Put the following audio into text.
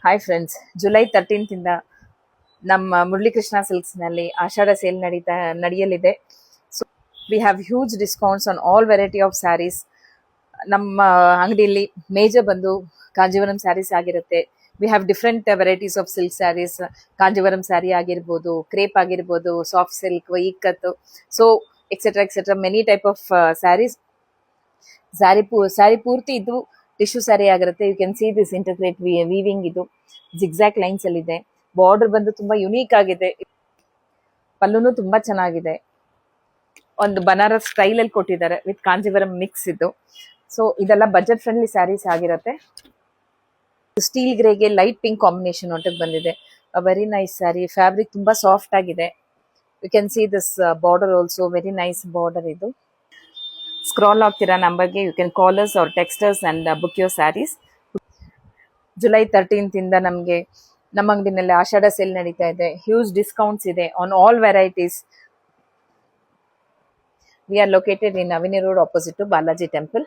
Hi friends, July 13th ಇಂದ ನಮ್ಮ ಮುರಳೀಕೃಷ್ಣ ಸಿಲ್ಕ್ಸ್ನಲ್ಲಿ ಆಷಾಢ ಸೇಲ್ ನಡೆಯಲಿದೆ. So we have huge discounts on all variety of sarees. ನಮ್ಮ ಅಂಗಡಿಯಲ್ಲಿ ಮೇಜರ್ ಬಂದು ಕಾಂಜೀವರಂ ಸ್ಯಾರೀಸ್ ಆಗಿರುತ್ತೆ. We have different varieties of silk sarees. Kanjeevaram saree ಆಗಿರ್ಬೋದು, ಕ್ರೇಪ್ ಆಗಿರ್ಬೋದು, soft silk, ikat, so etcetera many type of sarees. Saree ಪೂರ್ತಿ ಇದು tissue saree ಆಗಿರುತ್ತೆ. You can see this intricate weaving. ಇದು ಜಿಗ್ಜಾಕ್ ಲೈನ್ಸ್ ಅಲ್ಲಿ ಇದೆ. ಬಾರ್ಡರ್ ಬಂದು ತುಂಬಾ ಯುನೀಕ್ ಆಗಿದೆ. ಪಲ್ಲುನು ತುಂಬಾ ಚೆನ್ನಾಗಿದೆ. ಒಂದು ಬನಾರಸ್ ಸ್ಟೈಲ್ ಅಲ್ಲಿ ಕೊಟ್ಟಿದ್ದಾರೆ ವಿತ್ ಕಾಂಜೀವರಂ ಮಿಕ್ಸ್ ಇದು. ಸೊ ಇದೆಲ್ಲ ಬಜೆಟ್ ಫ್ರೆಂಡ್ಲಿ ಸ್ಯಾರೀಸ್ ಆಗಿರುತ್ತೆ. ಸ್ಟೀಲ್ ಗ್ರೇಗೆ ಲೈಟ್ ಪಿಂಕ್ ಕಾಂಬಿನೇಷನ್ ಒಟ್ಟಿಗೆ ಬಂದಿದೆ. Very nice saree. ಫ್ಯಾಬ್ರಿಕ್ ತುಂಬಾ ಸಾಫ್ಟ್ ಆಗಿದೆ. You can see this border also very nice border. ಇದು ಸ್ಕ್ರಾಲ್ ಆಗ್ತಿರೋ ನಂಬರ್ಗೆ you can call us or text us and book your sarees. July 13th ಇಂದ ನಮಗೆ ನಮ್ಮ ಅಂಗಡಿನಲ್ಲಿ ಆಷಾಢ ಸೇಲ್ ನಡೀತಾ ಇದೆ. ಹ್ಯೂಜ್ ಡಿಸ್ಕೌಂಟ್ಸ್ ಇದೆ on all varieties. We are located in avenue road opposite to Balaji temple.